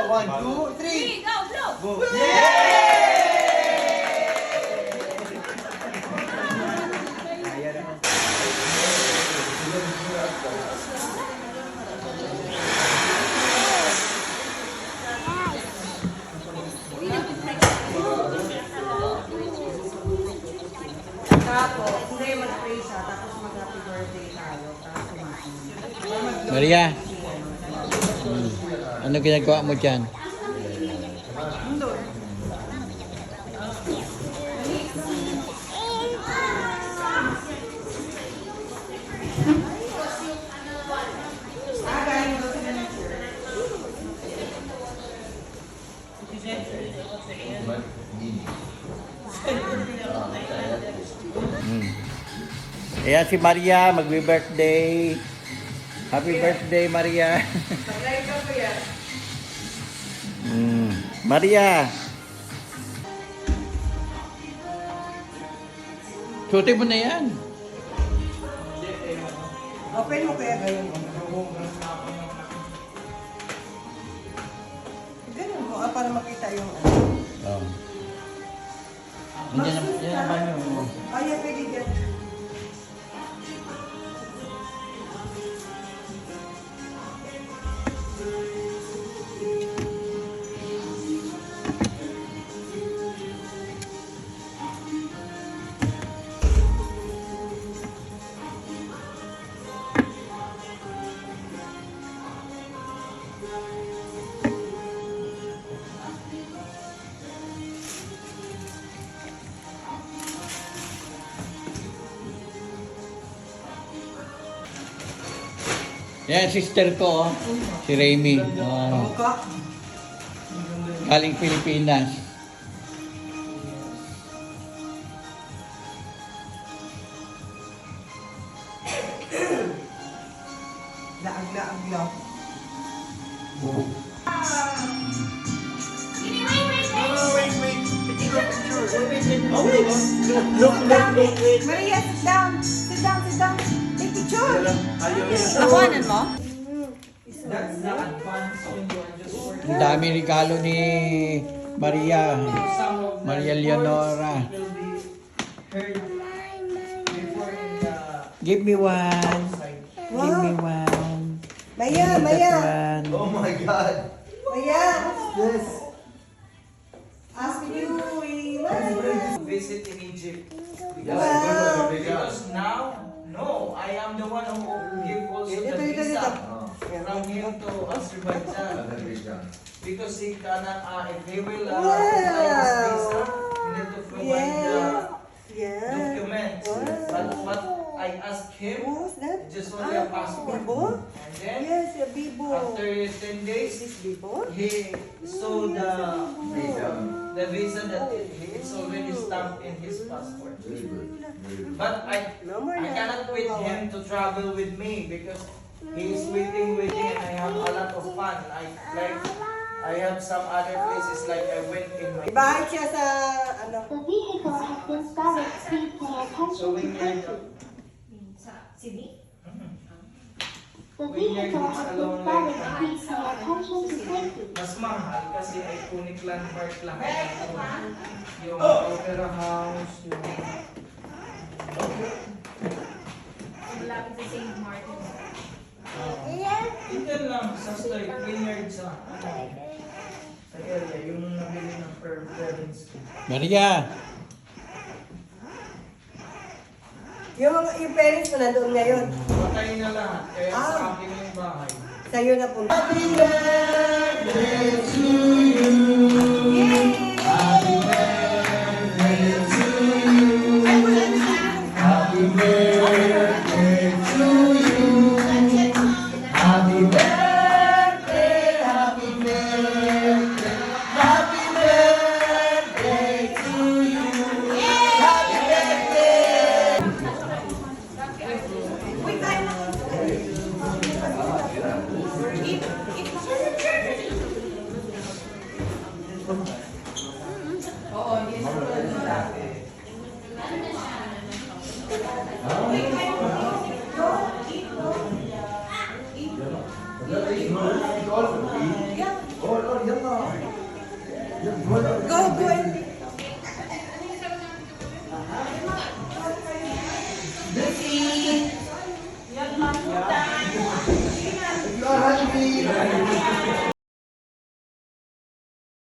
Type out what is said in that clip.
1, 2, 3. Go, blow! Go. Yay! Tapos, hindi mag-pray siya, tapos mag-happy birthday tayo, tapos kumain. Maria, ano ginagawa mo dyan? Ayan si Maria, magbi-birthday. Happy birthday, Maria. Maria. Suti mo na yan. Open mo kaya ganun. Ganun mo, para makita yung ano. Oh. Nandiyan naman yung... Ay, pwede dyan. Yan, sister ko, oh. Si Remy. Oh. Galing Pilipinas. Laag-laag lang. Maria, sit down. Sit down, sit down. Take picture. Nakuhanan mo? Ang dami regalo ni Maria. Maria Leonora. Give me one. Give me one. Maya, Give me Maya. that one. Oh my God. Maya. Yes. Ask you. Visit in Egypt. Wow. Because now, no, I am the one who give also the Ito. visa from him to Azerbaijan. Because he cannot, if he will apply his visa, he need to provide the documents. But what I asked him, What's that? just only a passport. Bibo? And then, Yes, a Bibo. after 10 days, Is this Bibo? he saw the visa that it's already stamped in his passport. But I cannot wait him to travel with me because he is waiting with me and I have a lot of fun. I have some other places like I went in my Bahay siya sa, ano? The vehicle has been started. Please pay attention to safety. Sydney? The vehicle has been started. Please pay attention to safety. mas mahal kasi iconic landmark lang yung Opera House, yung Malapit sa St. Martin. Indian lang sa straight vineyard sa area, yung nabili ng parents. Maria. Yung parents mo nandoon ngayon. Patay na lahat, kaya Ah. sa akin yung bahay. Sa'yo na po. Happy birthday to you. Happy birthday to you. Happy birthday to you. Happy birthday, happy birthday, happy birthday to you. Happy birthday.